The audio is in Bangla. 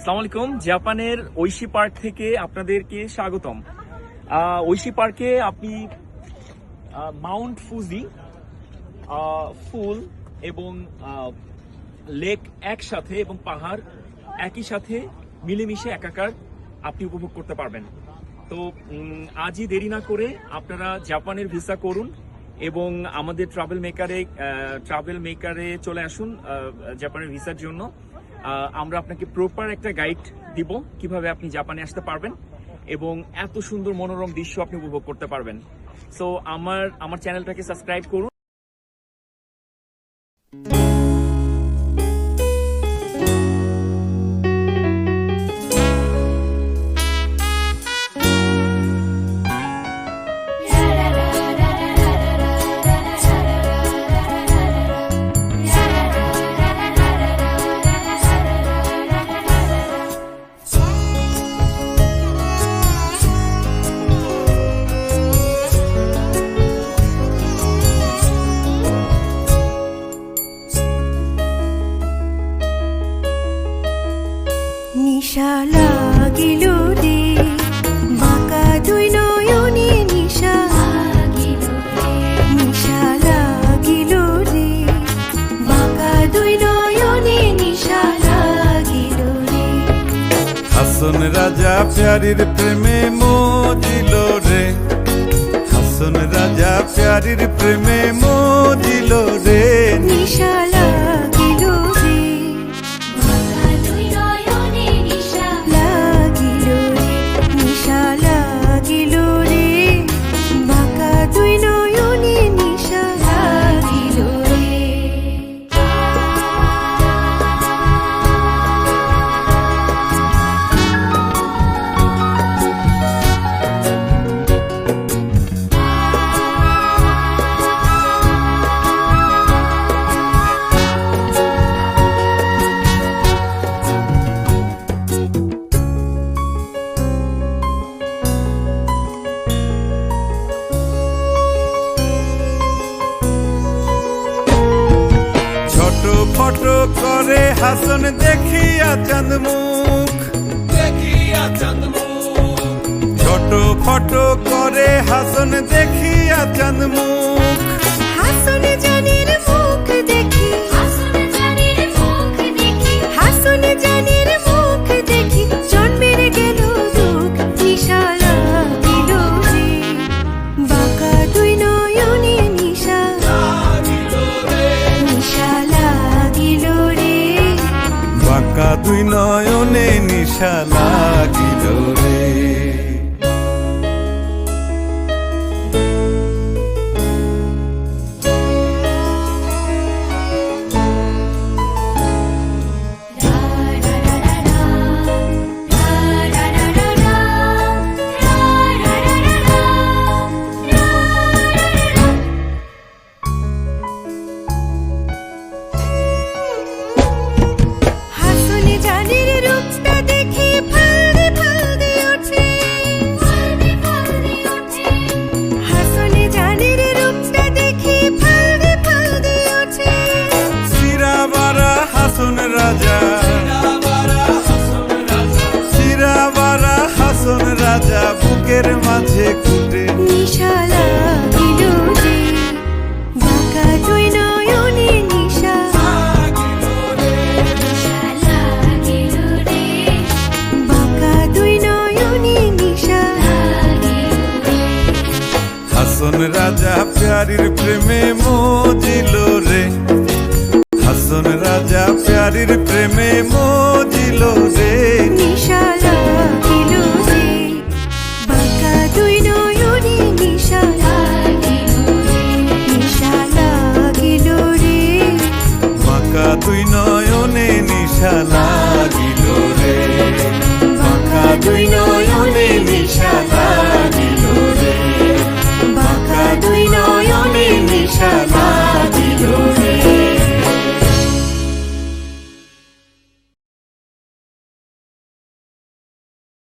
আসসালামু আলাইকুম। জাপানের ঐশী পার্ক থেকে আপনাদেরকে স্বাগতম। ঐশী পার্কে আপনি মাউন্ট ফুজি, ফুল এবং লেক একসাথে এবং পাহাড় একই সাথে মিলেমিশে একাকার আপনি উপভোগ করতে পারবেন। তো আজই দেরি না করে আপনারা জাপানের ভিসা করুন এবং আমাদের ট্রাভেল মেকারে চলে আসুন জাপানের ভিসার জন্য। আমরা আপনাকে প্রপার একটা গাইড দিব কিভাবে আপনি জাপানে আসতে পারবেন এবং এত সুন্দর মনোরম দৃশ্য আপনি উপভোগ করতে পারবেন। সো আমার চ্যানেলটাকে সাবস্ক্রাইব করুন। নিশা লাগিল রে বাঁকা দুই নয়নে, নিশা লাগিল রে বাঁকা দুই নয়নে, নিশা লাগিল রে। হাসন রাজা প্যারির প্রেমে মজিল রে, হাসন রাজা প্যারির প্রেমে মজিল রে। নিশা লাগিল রে নিশা লাগিল রে বাঁকা দুই নয়নে, নিশা লাগিল রে। ফটো করে হাসন দেখিয়া চাঁদ মুখ, ছোট ফটো করে হাসন দেখিয়া চাঁদ মুখ। হাসন জানের মুখ দেখি, হাসন জানের মুখ দেখি জন্মের গেল দুঃখ। নিশা লাগিল রে বাঁকা দুই নয়নে, নিশা লাগিল রে বাঁকা দুই নয়নে, নিশা লাগিল রে। হাসন জানের রূপটা দেখি ফালদে ফালদে ওঠে, হাসন জানের রূপটা দেখি ফালদে ফালদে ওঠে। সিরাবারা হাসন রাজা, সিরাবারা হাসন রাজা বুকের মাঝে কুটে। নিশা লাগিল রে বাঁকা দুই নয়নে, নিশা লাগিল রে বাঁকা দুই নয়নে, নিশা লাগিল রে। হাসন রাজা প্যারির প্রেমে মজিল রে, হাসন রাজা প্যারির প্রেমে